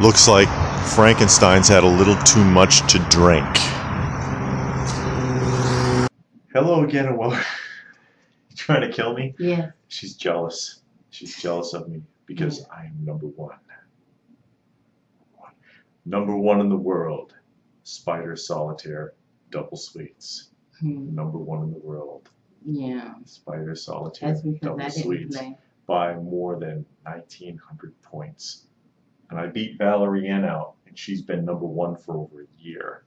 Looks like Frankenstein's had a little too much to drink. Hello again, and welcome. You trying to kill me? Yeah. She's jealous. She's jealous of me because I am number one. Number one in the world. Spider Solitaire Double Sweets. Number one in the world. Yeah. Spider Solitaire Double Sweets by more than 1,900 points. And I beat Valerie Ann out, and she's been number one for over a year.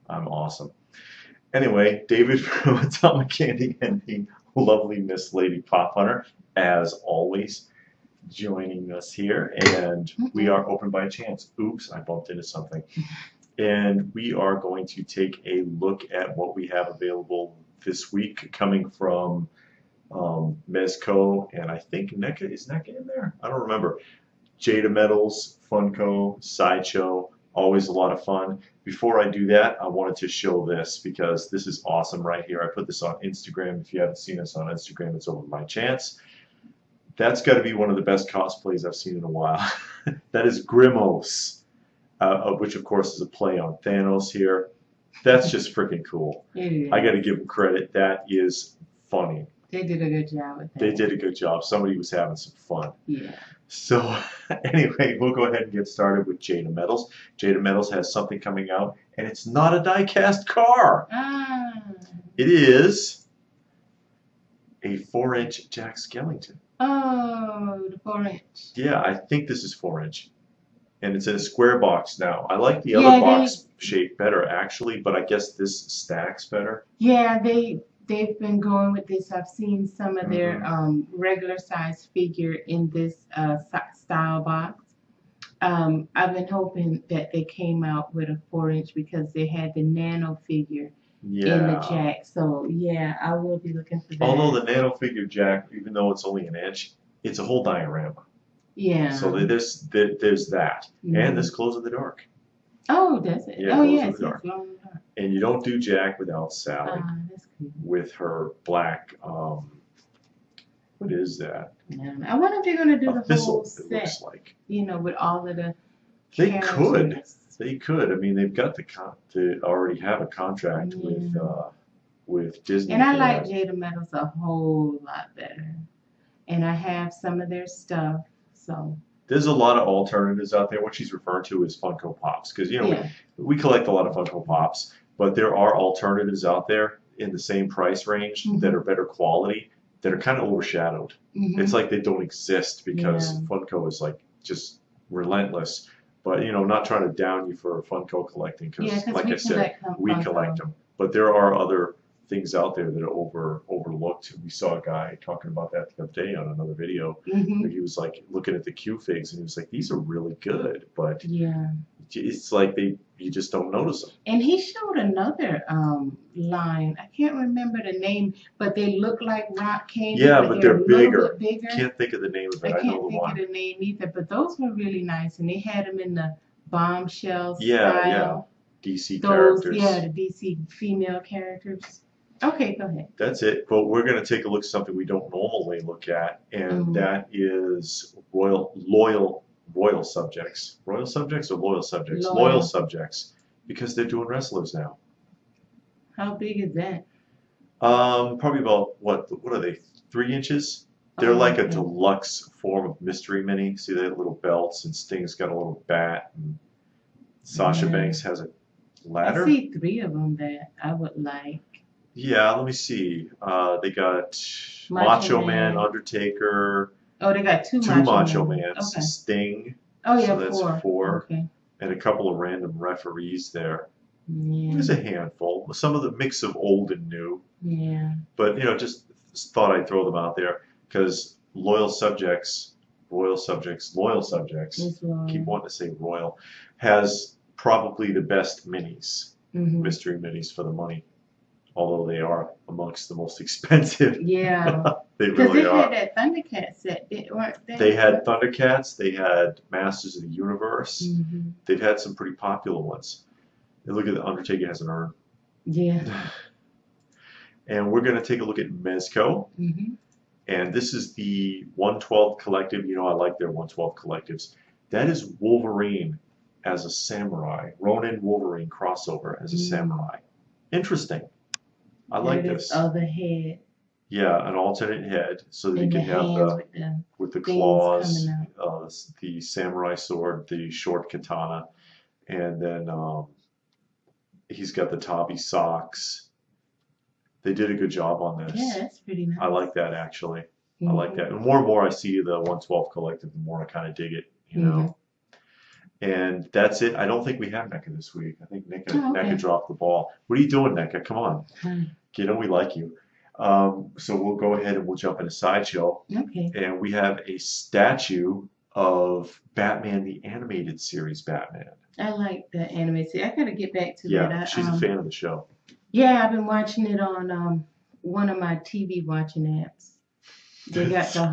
I'm awesome. Anyway, David from Atomic Candy and the lovely Miss Lady Pop Hunter, as always, joining us here. And we are open by chance. Oops, I bumped into something. And we are going to take a look at what we have available this week, coming from Mezco, and I think NECA, is NECA in there? I don't remember. JADA Metals, Funko, Sideshow, always a lot of fun. Before I do that, I wanted to show this because this is awesome right here. I put this on Instagram. If you haven't seen us on Instagram, it's over by chance. That's got to be one of the best cosplays I've seen in a while. That is Grimos, which of course is a play on Thanos here. That's just freaking cool. I got to give them credit. That is funny. They did a good job with that. They did a good job. Somebody was having some fun. Yeah. So anyway, we'll go ahead and get started with JADA Metals. JADA Metals has something coming out, and it's not a die-cast car. It is a 4-inch Jack Skellington. Oh, the 4-inch. Yeah, I think this is 4-inch. And it's in a square box now. I like the other box shape better, actually, but I guess this stacks better. Yeah, they've been going with this. I've seen some of their regular size figure in this style box. I've been hoping that they came out with a 4-inch because they had the nano figure in the Jack. So yeah, I will be looking for that. Although the nano figure Jack, even though it's only an inch, it's a whole diorama. Yeah. So there's that. And this glows in the dark. Oh, does it? Yeah, oh, yes, yes. And you don't do Jack without Sally. That's cool. With her black, what is that? Yeah. I wonder if they're going to do the whole set. It looks like. You know, with all of the They could. They could. I mean, they've got to already have a contract with Disney. And I like JADA Metals a whole lot better. And I have some of their stuff. So there's a lot of alternatives out there. What she's referring to is Funko Pops, because we collect a lot of Funko Pops, but there are alternatives out there in the same price range that are better quality that are kind of overshadowed. It's like they don't exist because Funko is like just relentless. But not trying to down you for Funko collecting, because like I said, we collect them. But there are other things out there that are overlooked. We saw a guy talking about that the other day on another video. Where he was like looking at the Q figs and he was like, these are really good, but it's like you just don't notice them. And he showed another line. I can't remember the name, but they look like rock candy. Yeah, but they're bigger. bigger. Can't think of the name of it. I can't think of the name either, but those were really nice, and they had them in the bombshell style. Yeah, DC characters. Yeah, the DC female characters. Okay, go ahead. That's it. But we're going to take a look at something we don't normally look at, and that is loyal subjects. Royal subjects or loyal subjects? Loyal subjects, because they're doing wrestlers now. How big is that? Probably about, what are they, 3 inches? They're like a deluxe form of Mystery Mini. See, they have little belts, and Sting's got a little bat, and Sasha Banks has a ladder. I see 3 of them that I would like. Yeah, let me see. They got Macho Man, Undertaker. Oh, they got two Macho Mans. Okay. Sting. Oh, yeah, so that's 4. Okay. And a couple of random referees there. Yeah. There's a handful. Some of the mix of old and new. Yeah. But, just thought I'd throw them out there because loyal subjects, keep wanting to say royal, has probably the best minis, mystery minis for the money. Although they are amongst the most expensive. Yeah. They really are. They had that Thundercat set, weren't they? They had Thundercats. They had Masters of the Universe. They've had some pretty popular ones. And look at the Undertaker has an urn. Yeah. And we're going to take a look at Mezco. And this is the 1/12 collective. I like their 1/12 collectives. That is Wolverine as a samurai. Ronin Wolverine crossover as a samurai. Interesting. I like this. Other head. Yeah, an alternate head, so that you And can the have hands with the things claws, coming the samurai sword, the short katana, and then he's got the tabi socks. They did a good job on this. Yeah, that's pretty nice. I like that actually. I like that. And more I see the 112 collective, the more I kind of dig it, you know. And that's it. I don't think we have NECA this week. I think NECA dropped the ball. What are you doing, NECA? Come on. You know we like you. So we'll go ahead and we'll jump into Sideshow. Okay. And we have a statue of Batman, the animated series Batman. I like the animated series. I gotta get back to that. Yeah, she's a fan of the show. Yeah, I've been watching it on one of my TV watching apps. They got the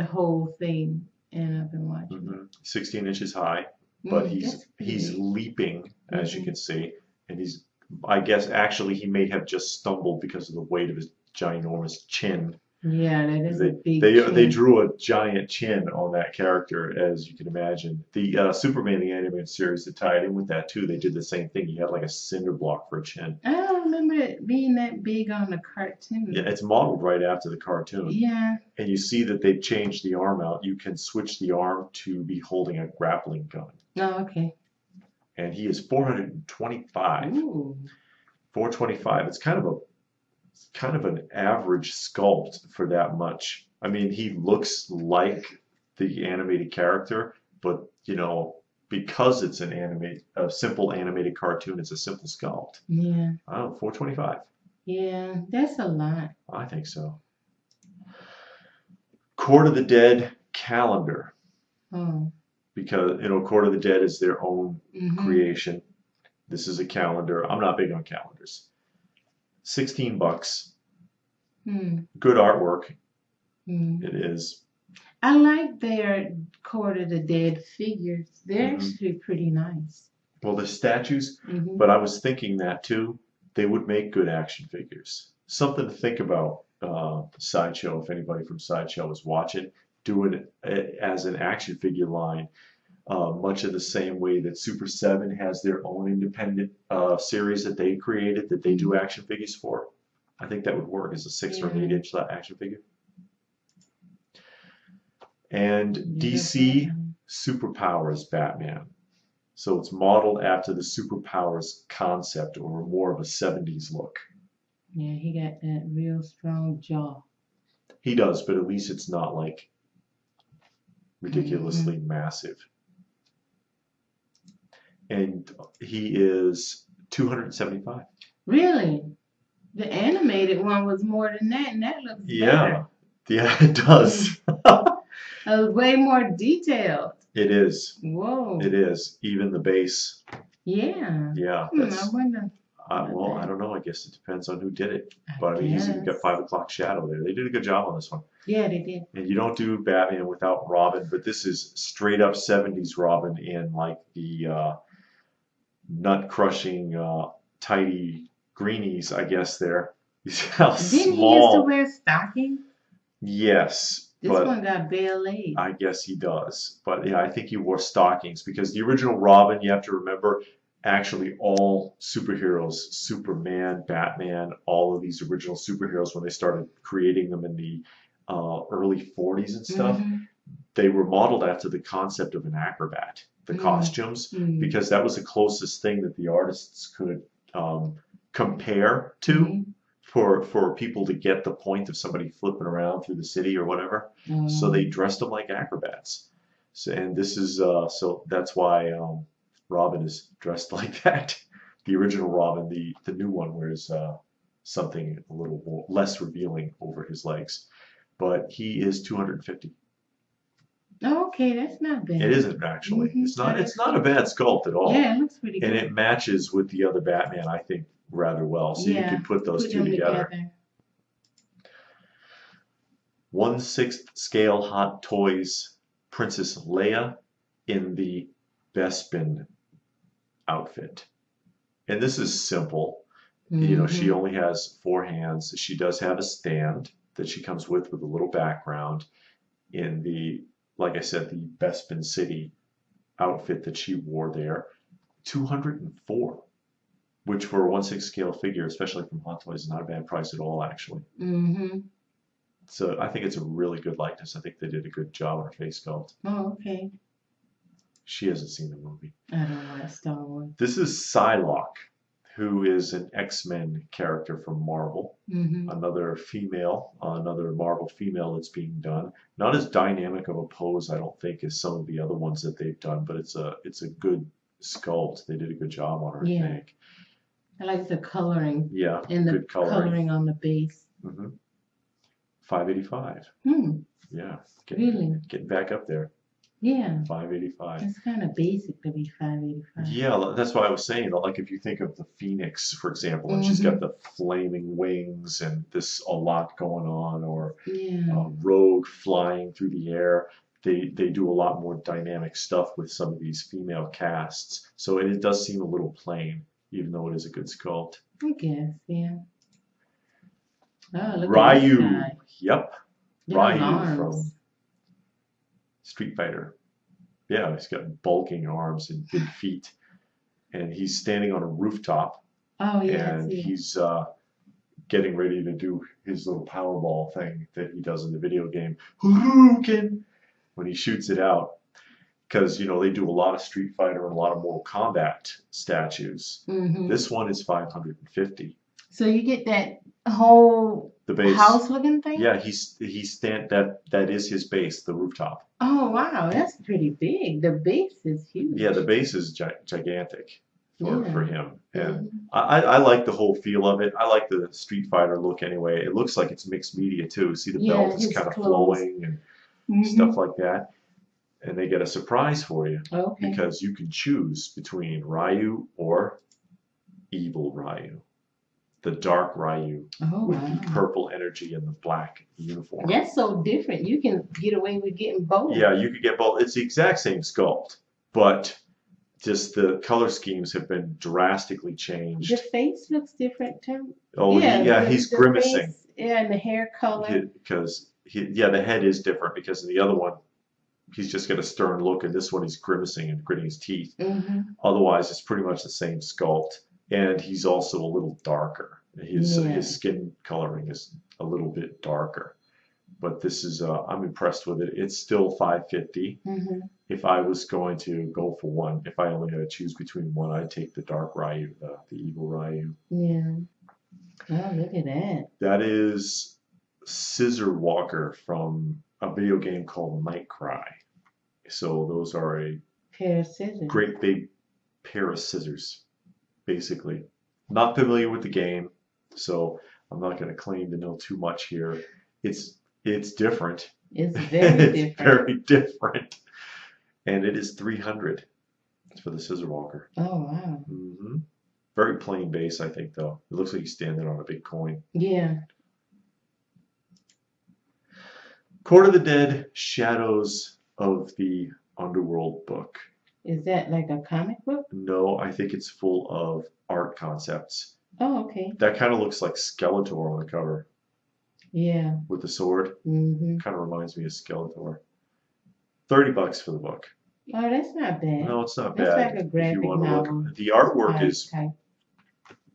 whole thing, and I've been watching. 16 inches high, but he's leaping, as you can see, and he's. I guess actually he may have just stumbled because of the weight of his ginormous chin. Yeah, that is a big chin. They drew a giant chin on that character, as you can imagine. The Superman the animated series that tied in with that too, they did the same thing. He had like a cinder block for a chin. I don't remember it being that big on the cartoon. Yeah, it's modeled right after the cartoon. Yeah. And you see that they've changed the arm out. You can switch the arm to be holding a grappling gun. Oh, okay. And he is 425. Ooh. 425. It's kind of an average sculpt for that much. I mean, he looks like the animated character, but you know, because it's a simple animated cartoon, it's a simple sculpt. Yeah. I don't know, 425. Yeah, that's a lot. I think so. Court of the Dead calendar. Oh. Because Court of the Dead is their own creation. This is a calendar. I'm not big on calendars. $16. Good artwork. It is. I like their Court of the Dead figures. They're actually pretty nice. Well, the statues, but I was thinking that too. They would make good action figures. Something to think about. Sideshow, if anybody from Sideshow is watching, doing it as an action figure line. Much of the same way that Super 7 has their own independent series that they created that they do action figures for. I think that would work as a 6 or an 8 inch action figure. And DC Superpowers Batman. So it's modeled after the Superpowers concept, or more of a 70s look. Yeah, he got that real strong jaw. He does, but at least it's not like ridiculously massive. And he is 275. Really? The animated one was more than that, and that looks better. Yeah, it does. It was way more detailed. It is. Whoa. It is. Even the base. Yeah. Yeah. I wonder. Well, I don't know. I guess it depends on who did it. But I mean, he's got 5 o'clock shadow there. They did a good job on this one. Yeah, they did. And you don't do Batman without Robin, but this is straight up 70s Robin in like the nut crushing, tidy greenies, I guess there. How Didn't small. he used to wear stockings? Yes. This one got bare legs. I guess he does. But yeah, I think he wore stockings because the original Robin, you have to remember, actually all superheroes, Superman, Batman, all of these original superheroes, when they started creating them in the early 40s and stuff, they were modeled after the concept of an acrobat, the costumes, because that was the closest thing that the artists could compare to for people to get the point of somebody flipping around through the city or whatever. So they dressed them like acrobats. So, and this is, so that's why Robin is dressed like that. The original Robin, the new one wears something a little more, less revealing over his legs. But he is 250. Oh, okay, that's not bad. It isn't actually. It's not a bad sculpt at all. Yeah, it looks pretty good. And it matches with the other Batman, I think, rather well. So you could put those two together. 1/6 scale Hot Toys Princess Leia in the Bespin outfit. And this is simple. You know, she only has 4 hands. She does have a stand that she comes with a little background. In the like I said, the Bespin City outfit that she wore there, 204, which for a 1/6 scale figure, especially from Hot Toys, is not a bad price at all, actually. Mm-hmm. So I think it's a really good likeness. I think they did a good job on her face sculpt. Oh, okay. She hasn't seen the movie. I don't like Star Wars. This is Psylocke, who is an X-Men character from Marvel. Mm-hmm. Another female, another Marvel female that's being done. Not as dynamic of a pose, I don't think, as some of the other ones that they've done, but it's a good sculpt. They did a good job on her, Yeah. I think. I like the coloring. Yeah, and the good coloring. on the base. Mm-hmm. $585. Yeah, Really? Getting back up there. Yeah. $585. It's kind of basic to be $585. Yeah, that's what I was saying. Like if you think of the Phoenix, for example, and she's got the flaming wings and this a lot going on, or Rogue flying through the air. They do a lot more dynamic stuff with some of these female casts. So it does seem a little plain, even though it is a good sculpt. I guess, yeah. Oh, look Ryu. at this guy. Yep. Big Ryu arms. from Street Fighter. Yeah, he's got bulking arms and big feet. And he's standing on a rooftop. Oh, yeah. And he's getting ready to do his little Powerball thing that he does in the video game. Hadouken! When he shoots it out. Because, you know, they do a lot of Street Fighter and a lot of Mortal Kombat statues. This one is $550. So you get that whole the base house-looking thing? Yeah, that is his base, the rooftop. Oh, wow, that's pretty big. The base is huge. Yeah, the base is gigantic for him. And I like the whole feel of it. I like the Street Fighter look anyway. It looks like it's mixed media too. See, the belt is kind of flowing and stuff like that. And they get a surprise for you. Okay. Because you can choose between Ryu or Evil Ryu. The dark Ryu with the purple energy and the black uniform. That's so different. You can get away with getting both. Yeah, you could get both. It's the exact same sculpt, but just the color schemes have been drastically changed. The face looks different too. Oh, yeah, he's grimacing. Face, and the hair color. Because, the head is different because in the other one, he's just got a stern look, and this one he's grimacing and gritting his teeth. Otherwise, it's pretty much the same sculpt. And he's also a little darker. His skin coloring is a little bit darker. But this is, I'm impressed with it. It's still $550. If I was going to go for one, if I only had to choose between one, I'd take the dark Ryu, the evil Ryu. Yeah. Oh, look at that. That is Scissor Walker from a video game called Night Cry. So those are a pair of scissors. Great big pair of scissors. Basically. Not familiar with the game, so I'm not going to claim to know too much here. It's different. It's very different. It's very different. And it is $300 for the Scissor Walker. Oh, wow. Very plain base, I think, though. It looks like he's standing on a big coin. Yeah. Court of the Dead, Shadows of the Underworld book. Is that like a comic book? No, I think it's full of art concepts. Oh, okay. That kind of looks like Skeletor on the cover. Yeah. With the sword. Kind of reminds me of Skeletor. $30 for the book. Oh, that's not bad. No, it's not bad. It's like a if graphic you want to novel. look. The artwork is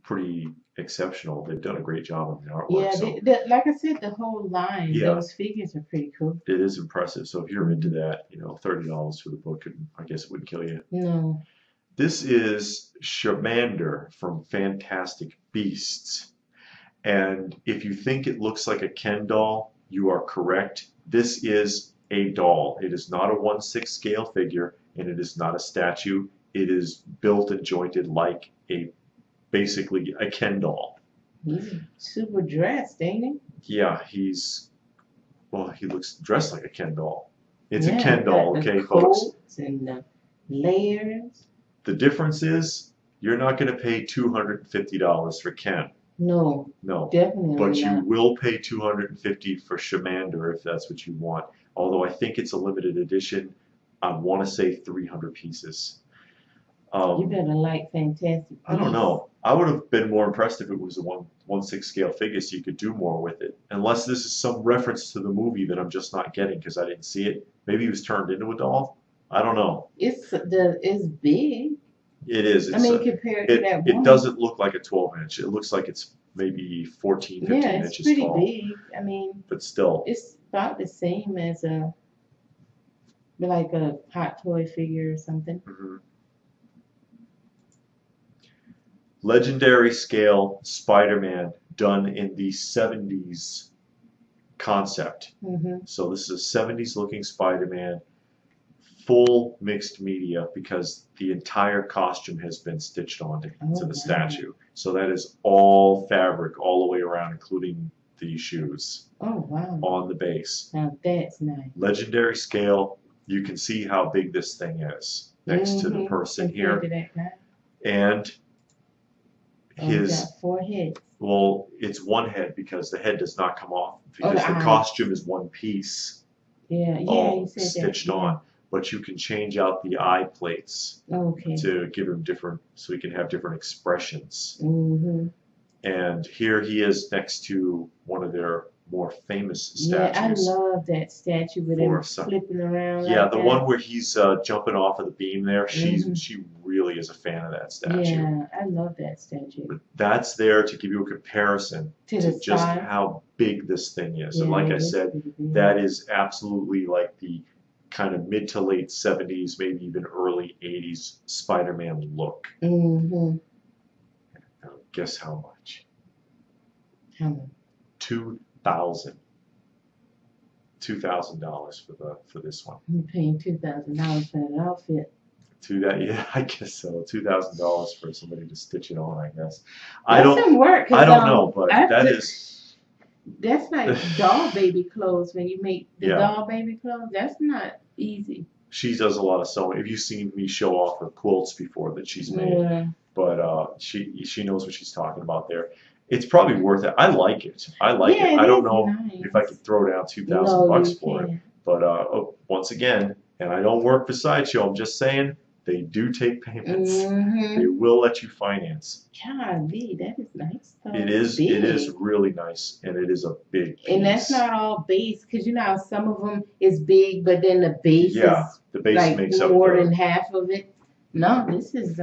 pretty exceptional. They've done a great job on the artwork. Yeah, so. like I said, the whole line, those figures are pretty cool. It is impressive. So if you're into that, $30 for the book, I guess it wouldn't kill you. No. This is Charmander from Fantastic Beasts. And if you think it looks like a Ken doll, you are correct. This is a doll. It is not a 1/6 scale figure, and it is not a statue. It is built and jointed like basically a Ken doll. He's super dressed, ain't he? Yeah, he looks dressed like a Ken doll. It's a Ken doll, okay, folks? And the layers. The difference is you're not going to pay $250 for Ken. No. No. Definitely But not. you will pay $250 for Charmander if that's what you want. Although I think it's a limited edition. I want to say 300 pieces. You better like Fantastic I don't Beasts. know. I would have been more impressed if it was a 1/6 scale figure, so you could do more with it. Unless this is some reference to the movie that I'm just not getting because I didn't see it. Maybe he was turned into a doll. I don't know. It's big. It is. I mean, compared to that It woman. doesn't look like a 12-inch. It looks like it's maybe 14, 15 Yeah, it's inches pretty tall. big. I mean, But still. it's about the same as like a Hot Toy figure or something. Mhm. Legendary scale Spider-Man done in the 70s concept. So this is a 70s looking Spider-Man, full mixed media because the entire costume has been stitched onto the statue. So that is all fabric all the way around, including the shoes. Oh, wow. On the base. Now that's nice. Legendary scale. You can see how big this thing is next to the person here. To that guy. And his got 4 heads. Well, it's one head because the head does not come off because the costume is one piece. Yeah, all you said stitched that. on. But you can change out the eye plates Okay. to give him different, so he can have different expressions. Mm-hmm. And here he is next to one of their more famous statues. Yeah, I love that statue with him flipping around. Yeah, like the that. one where he's jumping off of the beam there. She really is a fan of that statue. Yeah, I love that statue. But that's there to give you a comparison to just size. how big this thing is. Yeah, And like I said, that is absolutely like the kind of mid to late 70s, maybe even early 80s Spider-Man look. Mm-hmm. Now, guess how much? How much? $2,000 for this one. You're paying $2,000 for that outfit. Yeah, I guess so. $2,000 for somebody to stitch it on, I guess. That's some work. I don't know, but that's like doll baby clothes. When you make the doll baby clothes, that's not easy. She does a lot of sewing. Have you seen me show off her quilts before that she's made? Yeah. But she knows what she's talking about there. It's probably worth it. I like it. I like it. I don't know if I could throw down $2,000 for it. But once again, and I don't work for Sideshow, I'm just saying, they do take payments. They will let you finance. Golly, that is nice. It is really nice, and it is a big piece. And that's not all base, because you know how some of them is big, but then the base is the base like makes up more than half of it. No, this is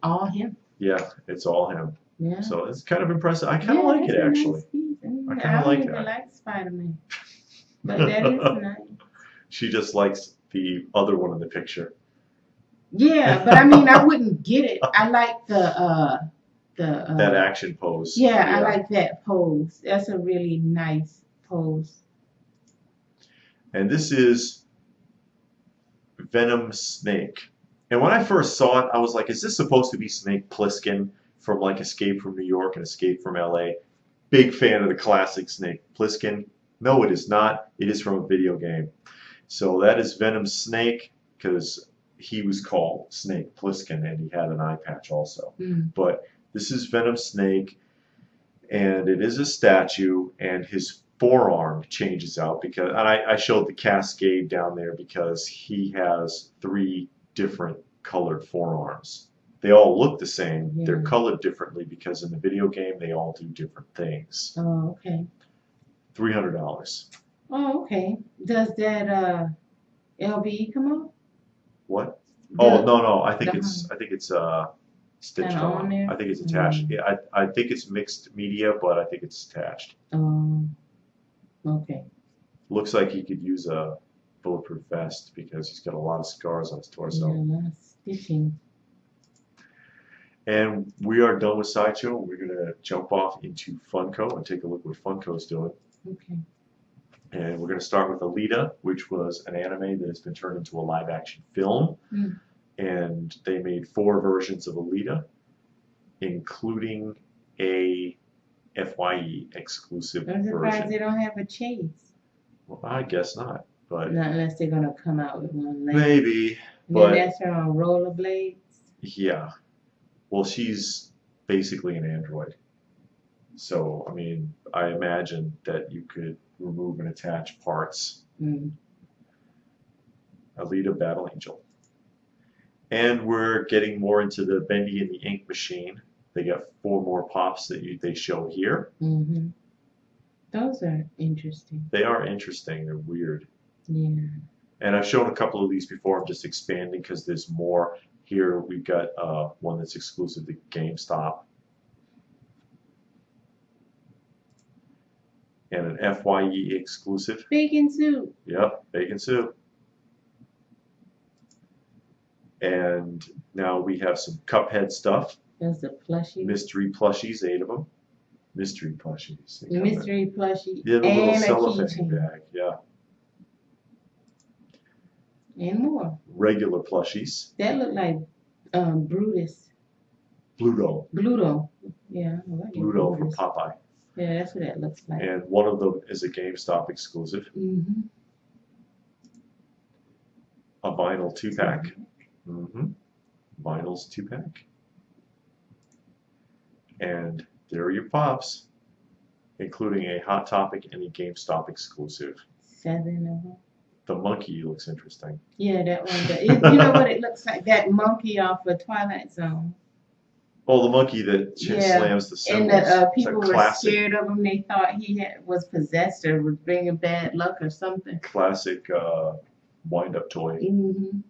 all him. Yeah, it's all him. Yeah. So it's kind of impressive. I kind of like it, actually. Nice I kind of like don't that. even like Spider-Man, but that is nice. She just likes the other one in the picture. Yeah, but I mean, I wouldn't get it. I like the that action pose. Yeah, I like that pose. That's a really nice pose. And this is Venom Snake. And when I first saw it, I was like, is this supposed to be Snake Plissken from like Escape from New York and Escape from LA? Big fan of the classic Snake Plissken. No, it is not. It is from a video game. So that is Venom Snake, because he was called Snake Plissken and he had an eye patch also. But this is Venom Snake, and it is a statue, and his forearm changes out because, and I showed the cascade down there because he has 3 different colored forearms. They all look the same. Yeah. They're colored differently because in the video game they all do different things. Oh, okay. $300. Oh, okay. Does that LBE come off? What? No. I think it's stitched on. I think it's attached. Yeah, I think it's mixed media, but I think it's attached. Okay. Looks like he could use a bulletproof vest because he's got a lot of scars on his torso. Yeah, a lot of stitching. And we are done with Sideshow. We're going to jump off into Funko and take a look what Funko's doing. Okay. And we're going to start with Alita, which was an anime that has been turned into a live-action film. And they made 4 versions of Alita, including a FYE exclusive version. I'm surprised they don't have a chase. Well, I guess not. But not unless they're going to come out with one later. Maybe. And but then that's her on rollerblades? Yeah. Well, she's basically an android. So, I mean, I imagine that you could remove and attach parts. Alita Battle Angel. And we're getting more into the Bendy and the Ink Machine. They got 4 more pops that they show here. Mm-hmm. Those are interesting. They are interesting. They're weird. Yeah. And I've shown a couple of these before. I'm just expanding because there's more. Here we've got one that's exclusive to GameStop. And an FYE exclusive. Bacon soup. Yep, bacon soup. And now we have some Cuphead stuff. Those are plushies. Mystery plushies, 8 of them. Mystery plushies. Mystery plushie. Yeah, the and little a cellophane keychain. bag. Yeah. And more. Regular plushies. That look like Brutus. Bluto. Bluto. Yeah. I like Bluto from Brutus. Popeye. Yeah, that's what that looks like. And one of them is a GameStop exclusive. Mm-hmm. A vinyl 2-pack. Mm-hmm. Vinyl's 2-pack. And there are your pops, including a Hot Topic and a GameStop exclusive. 7 of them. The monkey looks interesting. Yeah, that one. You know what it looks like? That monkey off of Twilight Zone. Oh, the monkey that slams the cymbals. And the It's a people were classic, scared of him. They thought he was possessed or was bringing bad luck or something. classic wind-up toy. Mm-hmm.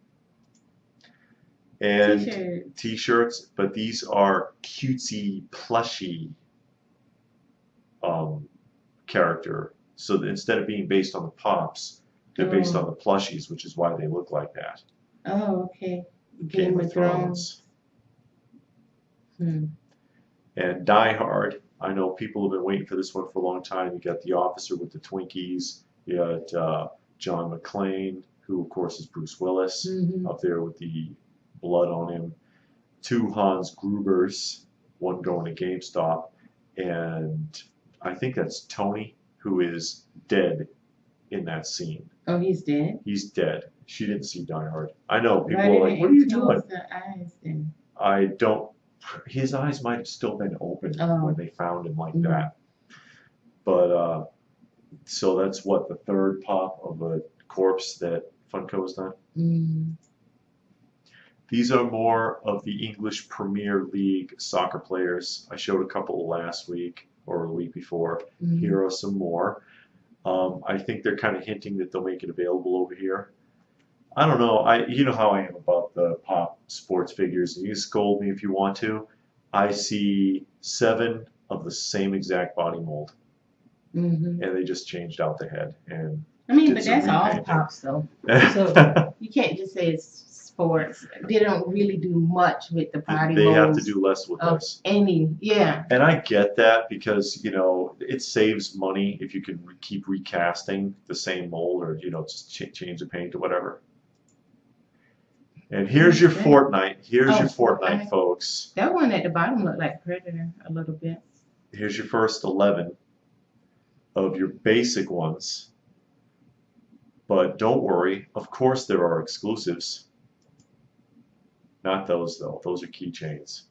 And T-shirts. T-shirts, but these are cutesy, plushy character. So that instead of being based on the pops, they're based on the plushies, which is why they look like that. Oh, okay. Game of Thrones. And Die Hard. I know people have been waiting for this one for a long time. You got the officer with the Twinkies. You got John McClane, who of course is Bruce Willis, up there with the blood on him. 2 Hans Grubers, one going to GameStop, and I think that's Tony, who is dead in that scene. Oh, he's dead? He's dead. She didn't see Die Hard. I know, people Why are did like, they what are you doing? close the eyes then? I don't, his eyes might have still been open when they found him like that. But, so that's what, the 3rd pop of a corpse that Funko has done? These are more of the English Premier League soccer players. I showed a couple last week or a week before. Here are some more. I think they're kind of hinting that they'll make it available over here. I don't know. You know how I am about the pop sports figures. You can scold me if you want to. I see 7 of the same exact body mold, and they just changed out the head. And I mean, but that's all pops though. So you can't just say it's sports. They don't really do much with the body molds. They have to do less with this. And I get that because, you know, it saves money if you can keep recasting the same mold or, you know, just change the paint or whatever. And here's your Fortnite. Here's your Fortnite, folks. That one at the bottom looked like Predator a little bit. Here's your first 11 of your basic ones. But don't worry. Of course there are exclusives. Not those, though. Those are keychains.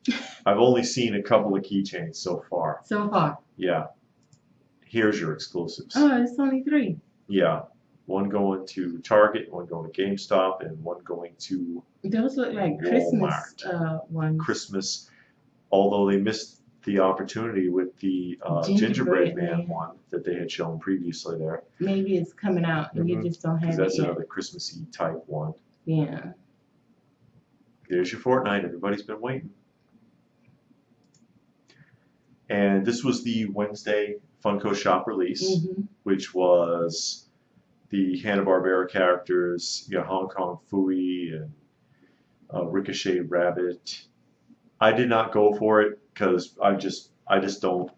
I've only seen a couple of keychains so far. So far? Yeah. Here's your exclusives. Oh, it's only 3. Yeah. One going to Target, one going to GameStop, and one going to Those look like Walmart. Christmas ones. Christmas, although they missed the opportunity with the Gingerbread Man one that they had shown previously there. Maybe it's coming out and you just don't have it that's yet. another Christmassy type one. Yeah. There's your Fortnite. Everybody's been waiting. And this was the Wednesday Funko Shop release, which was the Hanna-Barbera characters, you know, Hong Kong Phooey and Ricochet Rabbit. I did not go for it because I just don't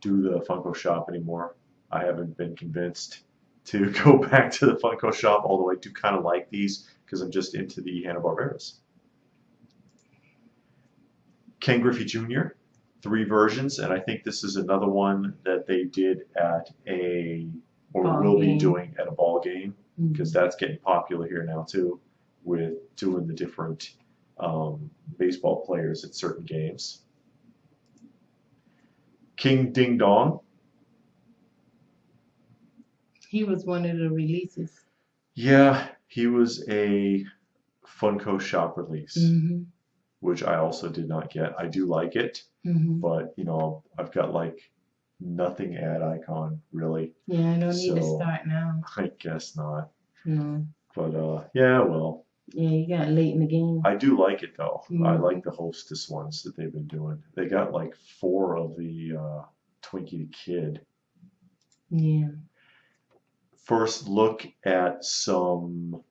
do the Funko Shop anymore. I haven't been convinced to go back to the Funko Shop, although I do kind of like these because I'm just into the Hanna-Barberas. Ken Griffey Jr., 3 versions, and I think this is another one that they did at will be doing at a ball game, because that's getting popular here now too, with doing the different baseball players at certain games. King Ding Dong. He was one of the releases. Yeah, he was a Funko shop release, which I also did not get. I do like it, but you know, I've got like nothing ad icon really. Yeah, I don't need to start now. I guess not. No. But yeah, well. Yeah, you got late in the game. I do like it though. I like the Hostess ones that they've been doing. They got like 4 of the Twinkie the Kid. Yeah. First look at some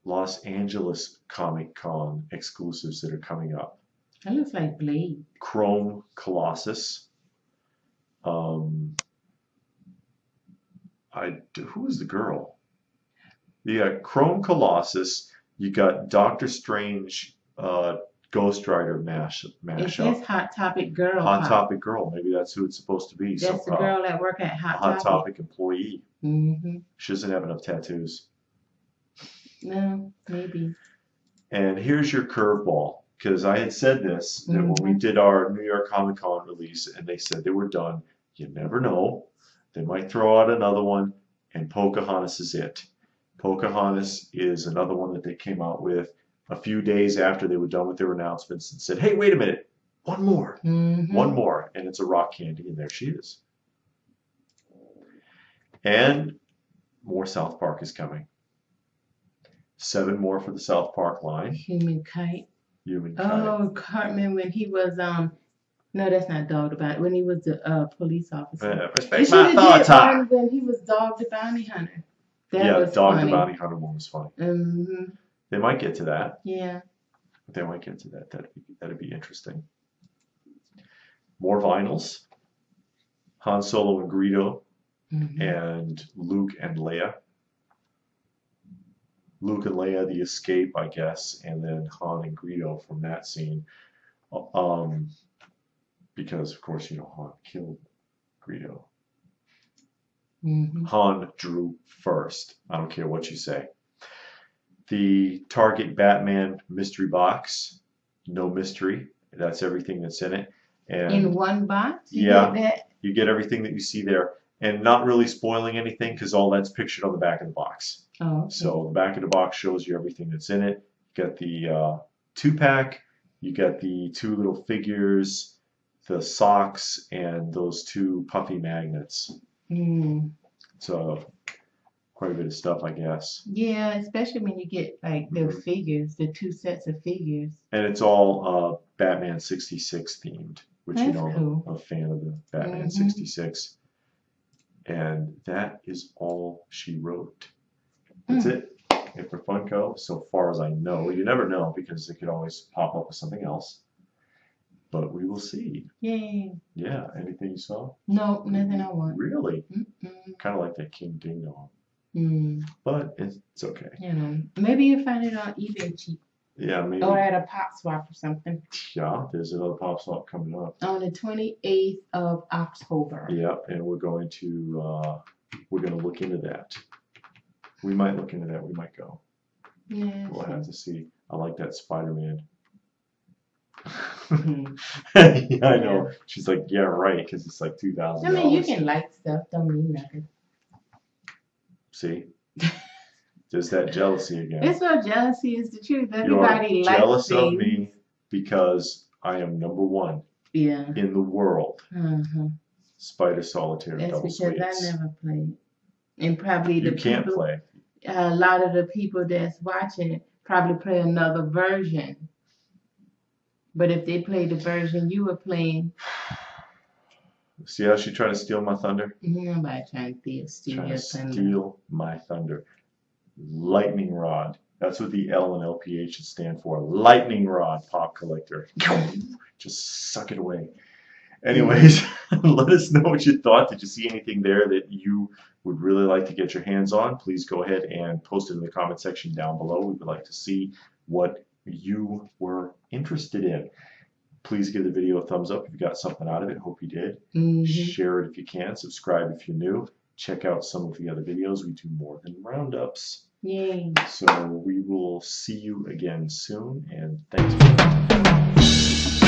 Los Angeles Comic Con exclusives that are coming up. That looks like Blade. Chrome Colossus. Who's the girl? You got Chrome Colossus. You got Doctor Strange, Ghost Rider mashup. It says Hot Topic Girl. Hot Topic Girl. Maybe that's who it's supposed to be. That's the girl that work at Hot Topic employee. She doesn't have enough tattoos. No, maybe. And here's your curveball, because I had said this that when we did our New York Comic Con release, and they said they were done. You never know. They might throw out another one, and Pocahontas is it. Pocahontas is another one that they came out with a few days after they were done with their announcements and said, hey, wait a minute, one more, one more. And it's a rock candy, and there she is. And more South Park is coming. 7 more for the South Park line. Human Kite. Human Kite. Oh, Cartman, when he was, no, that's not Dog the Bounty, when he was the police officer. Respect my authority. When he was Dog the Bounty Hunter. That was Dog funny. the Bounty Hunter one was funny. They might get to that. Yeah. They might get to that. That'd be interesting. More vinyls. Han Solo and Greedo, and Luke and Leia. Luke and Leia, the escape, I guess, and then Han and Greedo from that scene. Because of course, you know, Han killed Greedo. Han drew first. I don't care what you say. The Target Batman mystery box, no mystery. That's everything that's in it. And in one box? You get everything that you see there. And not really spoiling anything because all that's pictured on the back of the box. Oh, okay. So the back of the box shows you everything that's in it. You got the 2-pack. You got the 2 little figures, the socks, and those 2 puffy magnets. So quite a bit of stuff, I guess. Yeah, especially when you get like the figures, the 2 sets of figures. And it's all Batman 66 themed, which That's you know cool. I'm a fan of the Batman 66. And that is all she wrote. That's it. And for Funko, so far as I know, you never know because it could always pop up with something else. But we will see. Yay. Yeah. Anything you saw? No, nothing I want. Really? Kind of like that King Ding Dong. But it's okay. You know, maybe you'll find it on eBay cheap. Yeah, maybe. Or at a pop swap or something. Yeah, there's another pop swap coming up. On the 28th of October. Yep, and we're going to look into that. We might look into that. We might go. Yeah. We'll have to see. I like that SpiderMan. Yeah, I know. Yeah. She's like, yeah, right, because it's like $2,000. I mean, you can like stuff, don't mean nothing. See? Just that jealousy again. It's not jealousy, it's the truth. Everybody likes jealous things. of me because I am #1 in the world. Spider Solitaire That's Double because Sweeps. I never played. And probably the you can't people, play. A lot of the people that's watching it probably play another version. But if they play the version you were playing. See how she tried to steal my thunder? Nobody trying to steal your thunder. Steal my thunder. Lightning Rod. That's what the L and LPH should stand for. Lightning Rod Pop Collector. Just suck it away. Anyways, let us know what you thought. Did you see anything there that you would really like to get your hands on? Please go ahead and post it in the comment section down below. We would like to see what you were interested in. Please give the video a thumbs up if you got something out of it. Hope you did. Share it if you can. Subscribe if you're new. Check out some of the other videos. We do more than roundups. Yay. So we will see you again soon. And thanks for watching.